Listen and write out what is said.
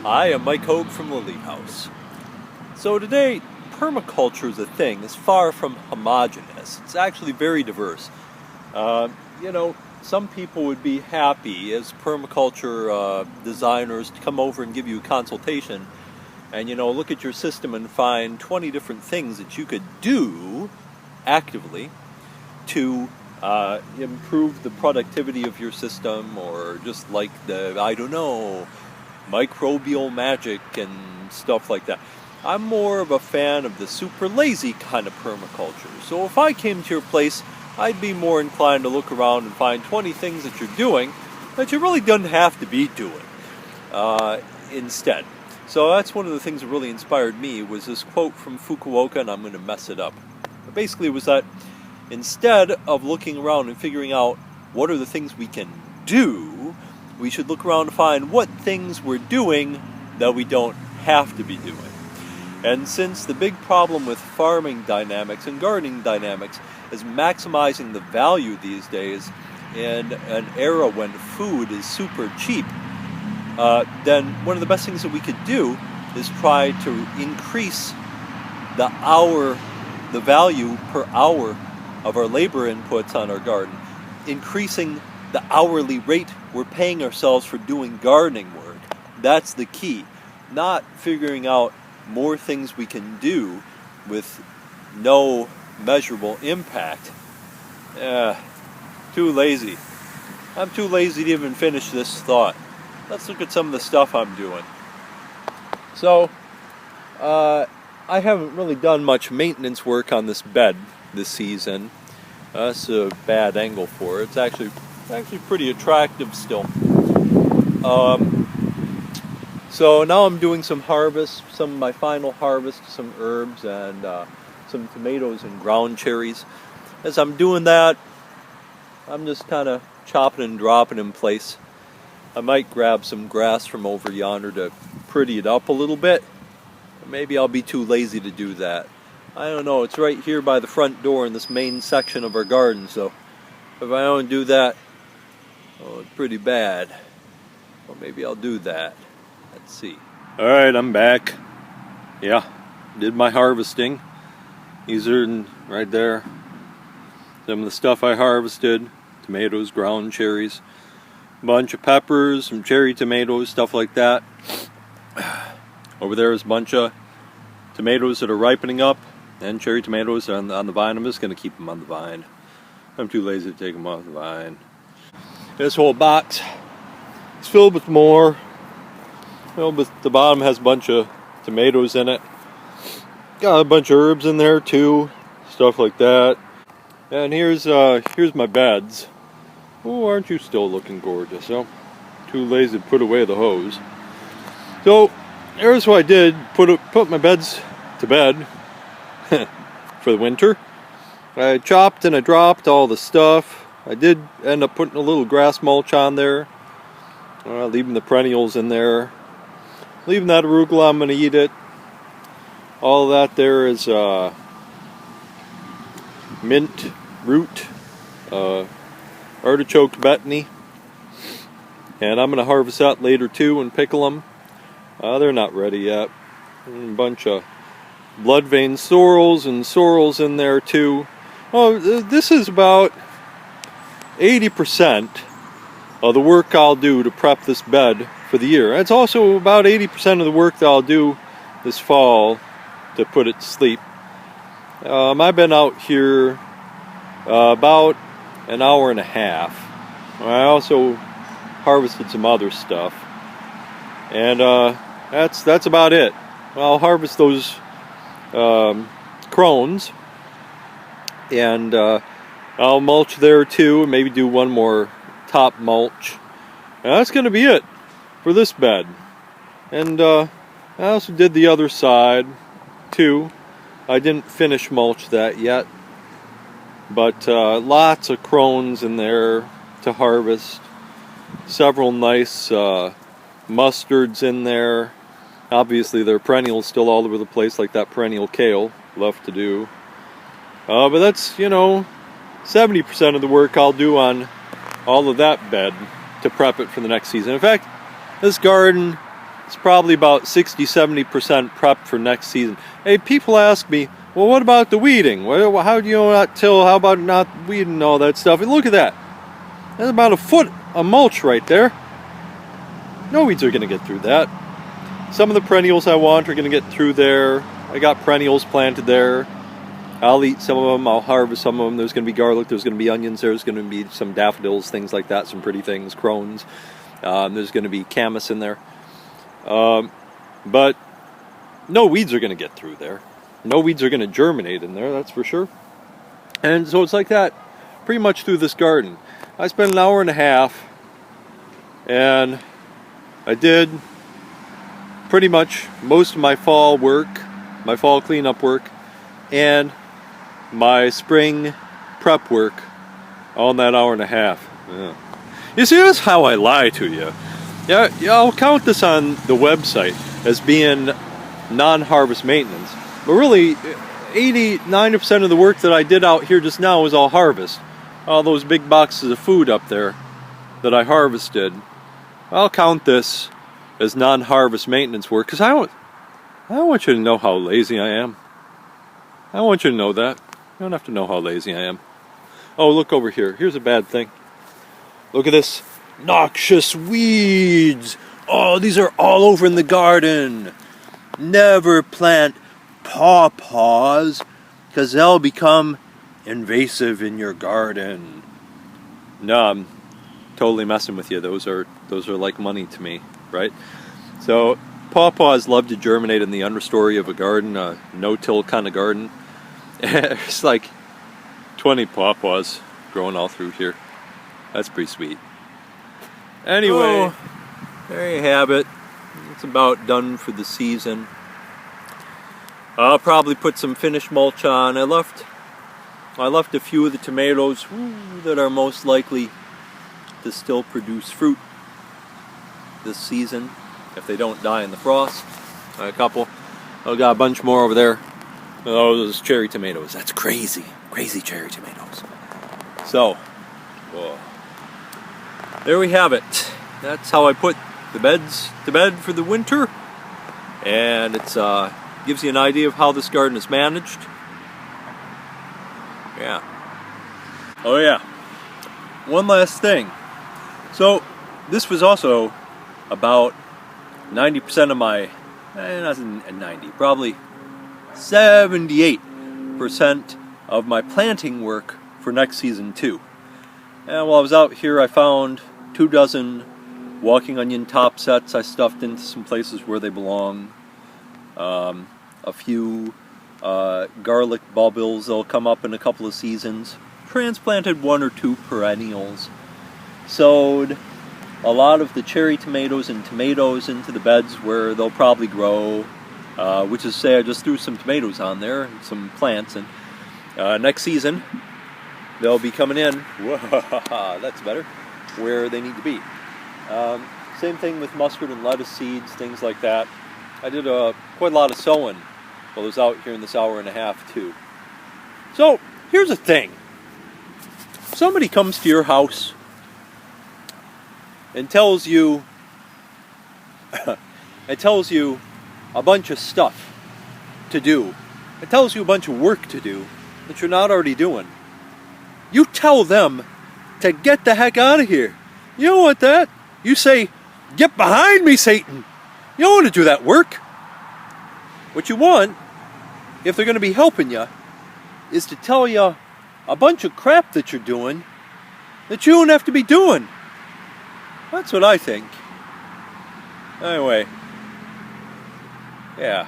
Hi, I'm Mike Hogue from Lily House. So today, permaculture is a thing. It's far from homogeneous. It's actually very diverse. Uh, some people would be happy as permaculture designers to come over and give you a consultation and, look at your system and find 20 different things that you could do actively to improve the productivity of your system, or just like microbial magic and stuff like that. I'm more of a fan of the super lazy kind of permaculture. So if I came to your place, I'd be more inclined to look around and find 20 things that you're doing that you really don't have to be doing instead. So that's one of the things that really inspired me, was this quote from Fukuoka, and I'm going to mess it up. But basically it was that instead of looking around and figuring out what are the things we can do, we should look around to find what things we're doing that we don't have to be doing. And since the big problem with farming dynamics and gardening dynamics is maximizing the value these days in an era when food is super cheap, then one of the best things that we could do is try to increase the value per hour of our labor inputs on our garden, increasing the hourly rate we're paying ourselves for doing gardening work. That's the key. Not figuring out more things we can do with no measurable impact. Too lazy. I'm too lazy to even finish this thought. Let's look at some of the stuff I'm doing. So, I haven't really done much maintenance work on this bed this season. That's a bad angle for it. It's actually pretty attractive still. So now I'm doing some harvest, some of my final harvest, some herbs and some tomatoes and ground cherries. As I'm doing that, I'm just kind of chopping and dropping in place. I might grab some grass from over yonder to pretty it up a little bit. Maybe I'll be too lazy to do that. I don't know. It's right here by the front door in this main section of our garden, so if I don't do that, it's pretty bad. Well, maybe I'll do that. Let's see. Alright, I'm back. Yeah, did my harvesting. These are right there. Some of the stuff I harvested. Tomatoes, ground cherries, a bunch of peppers, some cherry tomatoes, stuff like that. Over there is a bunch of tomatoes that are ripening up, and cherry tomatoes on the vine. I'm just going to keep them on the vine. I'm too lazy to take them off the vine. This whole box is filled with more. But the bottom has a bunch of tomatoes in it. Got a bunch of herbs in there too, stuff like that. And here's my beds. Oh, aren't you still looking gorgeous? Oh, too lazy to put away the hose. So here's what I did: put my beds to bed for the winter. I chopped and I dropped all the stuff. I did end up putting a little grass mulch on there, leaving the perennials in there. Leaving that arugula, I'm going to eat it. All of that there is mint root, artichoke betony. And I'm going to harvest that later too and pickle them. They're not ready yet. A bunch of blood vein sorrels and sorrels in there too. Oh, this is about 80% of the work I'll do to prep this bed for the year. It's also about 80% of the work that I'll do this fall to put it to sleep. I've been out here about an hour and a half. I also harvested some other stuff, and that's about it. I'll harvest those crones, and I'll mulch there too, and maybe do one more top mulch. And that's going to be it for this bed. And I also did the other side too. I didn't finish mulch that yet, but lots of crones in there to harvest. Several nice mustards in there. Obviously there are perennials still all over the place, like that perennial kale, left to do. But that's, 70% of the work I'll do on all of that bed to prep it for the next season. In fact, this garden it's probably about 60-70% prep for next season. Hey, people ask me, well, what about the weeding? Well, how do you not till? How about not weeding all that stuff? And look at that. That's about a foot of mulch right there. No weeds are going to get through that. Some of the perennials I want are going to get through there. I got perennials planted there. I'll eat some of them. I'll harvest some of them. There's going to be garlic. There's going to be onions. There's going to be some daffodils, things like that, some pretty things, crones. There's going to be camas in there. But no weeds are going to get through there. No weeds are going to germinate in there, that's for sure. And so it's like that pretty much through this garden. I spent an hour and a half, and I did pretty much most of my fall work, my fall cleanup work, and my spring prep work all in that hour and a half. Yeah. You see, that's how I lie to you. Yeah, I'll count this on the website as being non-harvest maintenance. But really, 80-90% of the work that I did out here just now was all harvest. All those big boxes of food up there that I harvested. I'll count this as non-harvest maintenance work because I want you to know how lazy I am. I want you to know that. You don't have to know how lazy I am. Oh, look over here. Here's a bad thing. Look at this. Noxious weeds. Oh, these are all over in the garden. Never plant pawpaws because they'll become invasive in your garden. No, I'm totally messing with you. Those are like money to me, right? So pawpaws love to germinate in the understory of a garden, a no-till kind of garden. There's like 20 pawpaws growing all through here. That's pretty sweet. Anyway, there you have it. It's about done for the season. I'll probably put some finished mulch on. I left a few of the tomatoes that are most likely to still produce fruit this season if they don't die in the frost. A couple. I've got a bunch more over there. Oh, those cherry tomatoes. That's crazy. Crazy cherry tomatoes. So, there we have it. That's how I put the beds to bed for the winter. And it's gives you an idea of how this garden is managed. Yeah. Oh yeah. One last thing. So, this was also about 90% of my, not 90, probably 78% of my planting work for next season too. And while I was out here, I found 2 dozen walking onion top sets I stuffed into some places where they belong. A few garlic bulbils that'll come up in a couple of seasons. Transplanted 1 or 2 perennials. Sowed a lot of the cherry tomatoes and tomatoes into the beds where they'll probably grow. Which is to say, I just threw some tomatoes on there and some plants, and next season they'll be coming in. Whoa, that's better. Where they need to be. Same thing with mustard and lettuce seeds, things like that. I did quite a lot of sowing while I was out here in this hour and a half too. So here's the thing. Somebody comes to your house and tells you a bunch of stuff to do. It tells you a bunch of work to do that you're not already doing. You tell them to get the heck out of here. You don't want that. You say, get behind me, Satan. You don't want to do that work. What you want, if they're going to be helping you, is to tell you a bunch of crap that you're doing that you don't have to be doing. That's what I think. Anyway, yeah.